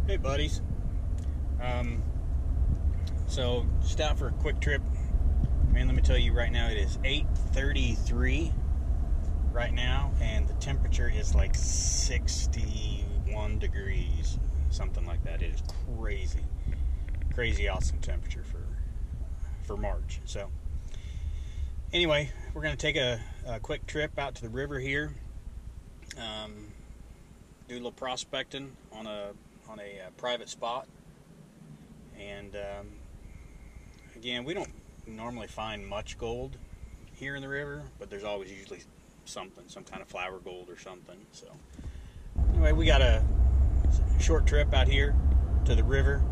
Hey buddies. So just out for a quick trip. Man, let me tell you right now, it is 8:33 right now, and the temperature is like 61 degrees, something like that. It is crazy awesome temperature for March. So anyway, we're going to take a quick trip out to the river here, do a little prospecting on a private spot. And again, we don't normally find much gold here in the river, but there's always usually some kind of flower gold or something. So anyway, we got a short trip out here to the river.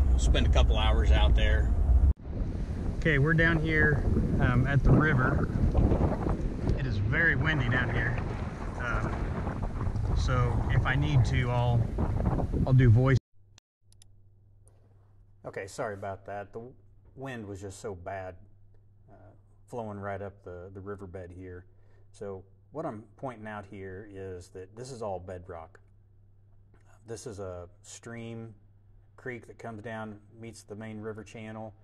We'll spend a couple hours out there. Okay, we're down here at the river. It is very windy down here. So if I need to, I'll do voice. Okay, sorry about that. The wind was just so bad, flowing right up the riverbed here. So what I'm pointing out here is that this is all bedrock. This is a stream, creek that comes down, meets the main river channel.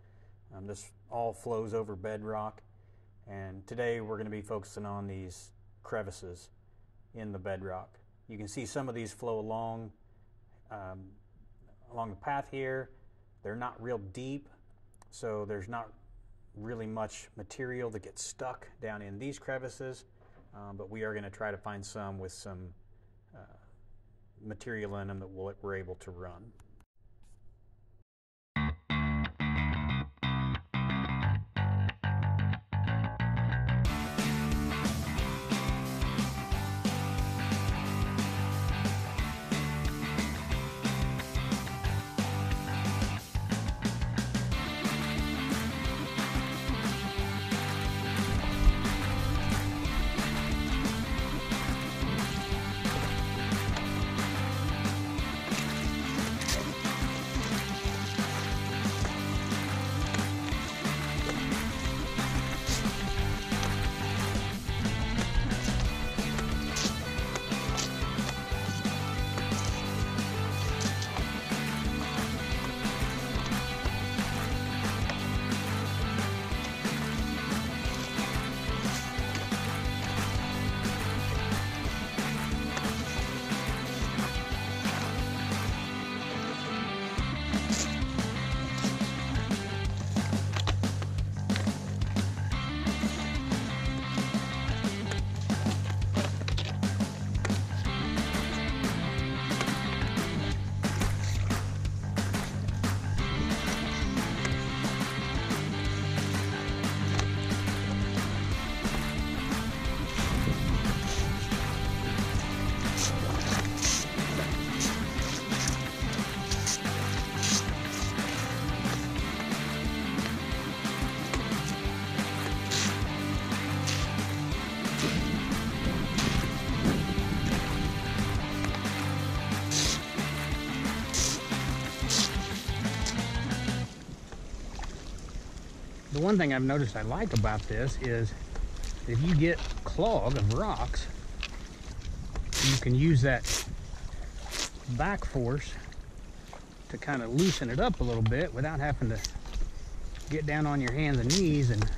This all flows over bedrock. And today we're going to be focusing on these crevices in the bedrock. You can see some of these flow along the path here. They're not real deep, so there's not really much material that gets stuck down in these crevices, but we are going to try to find some with some material in them that we're able to run. The one thing I've noticed I like about this is if you get clog of rocks, you can use that back force to kind of loosen it up a little bit without having to get down on your hands and knees and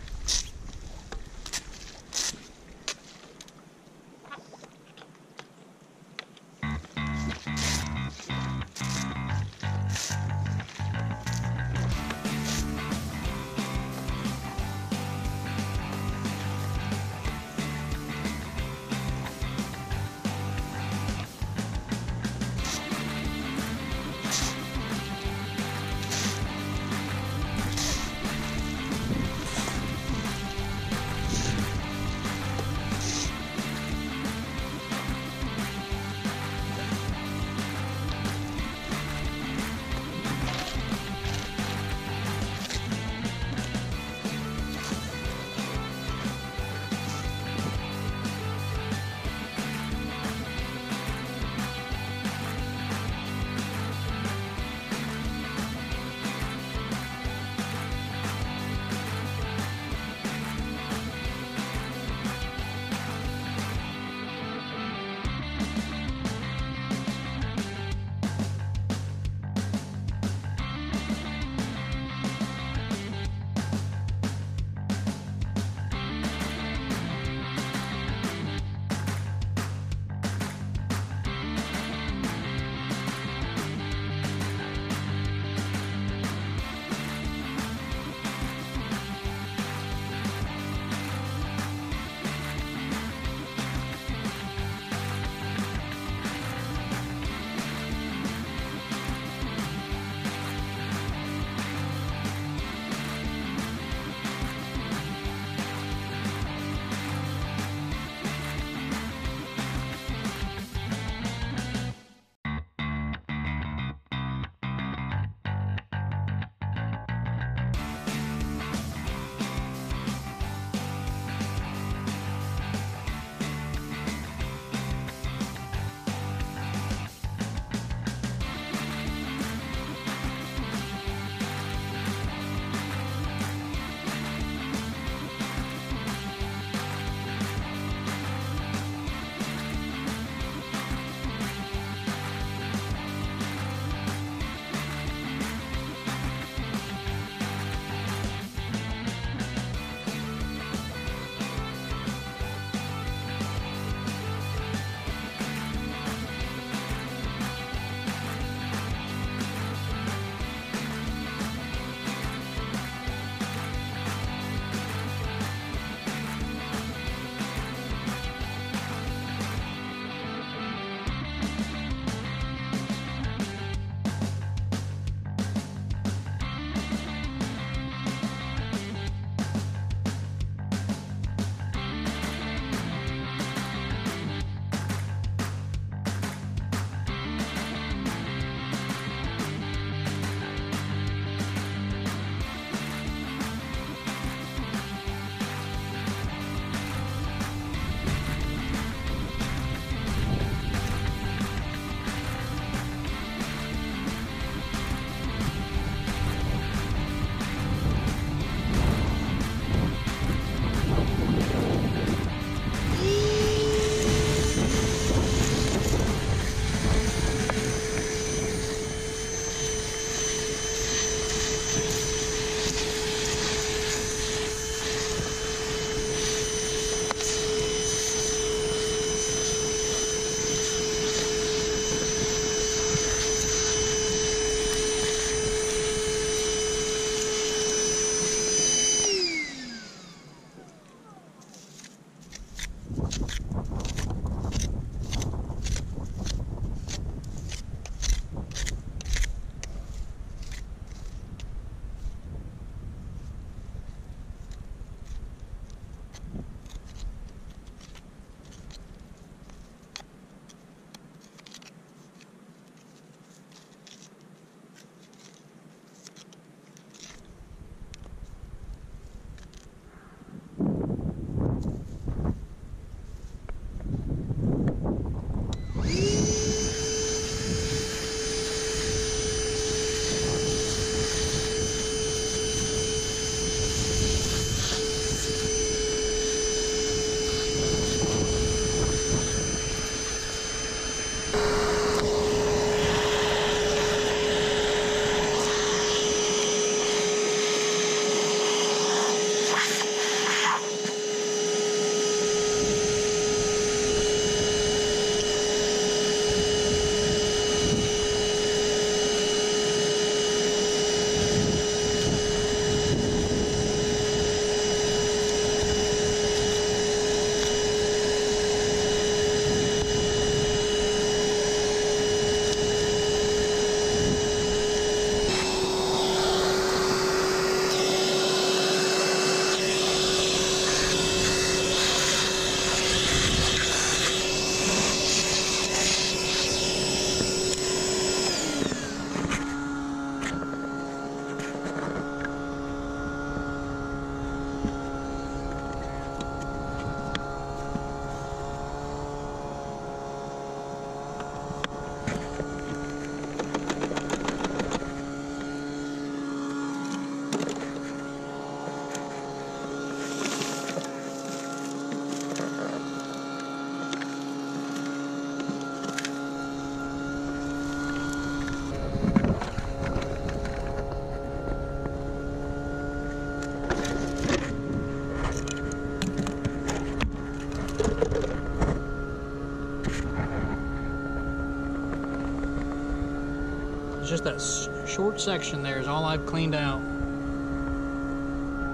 It's just that short section there is all I've cleaned out.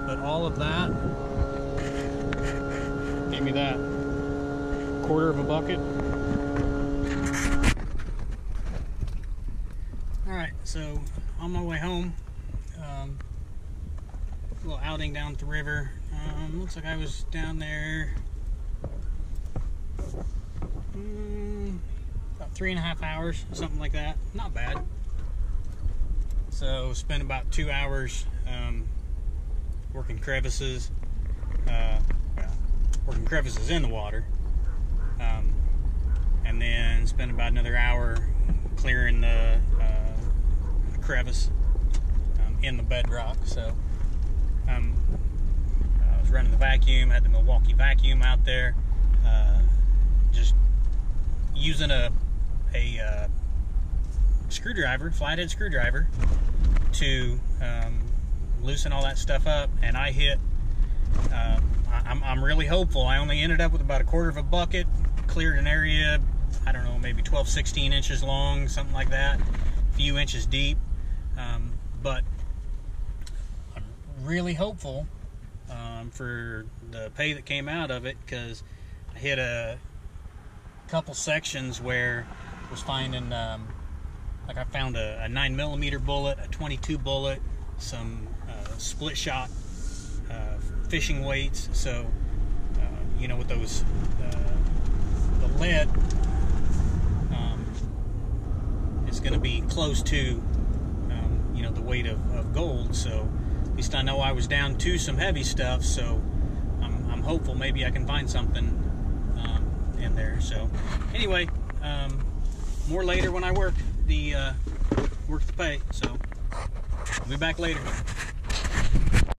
But all of that, give me that quarter of a bucket. Alright, so on my way home, a little outing down the river. Looks like I was down there about 3.5 hours, something like that. Not bad. So spent about 2 hours working crevices, working crevices in the water, and then spent about another hour clearing the crevice in the bedrock. So I was running the vacuum, had the Milwaukee vacuum out there, just using a screwdriver, flathead screwdriver, to loosen all that stuff up. And I hit, I'm really hopeful. I only ended up with about a quarter of a bucket, cleared an area, I don't know, maybe 12-16 inches long, something like that, a few inches deep. But I'm really hopeful for the pay that came out of it, because I hit a couple sections where I was finding, like I found a 9mm bullet, a 22 bullet, some split shot fishing weights. So you know, with those the lead is going to be close to you know, the weight of gold. So at least I know I was down to some heavy stuff. So I'm hopeful maybe I can find something in there. So anyway, more later when I work the pay. So I'll be back later.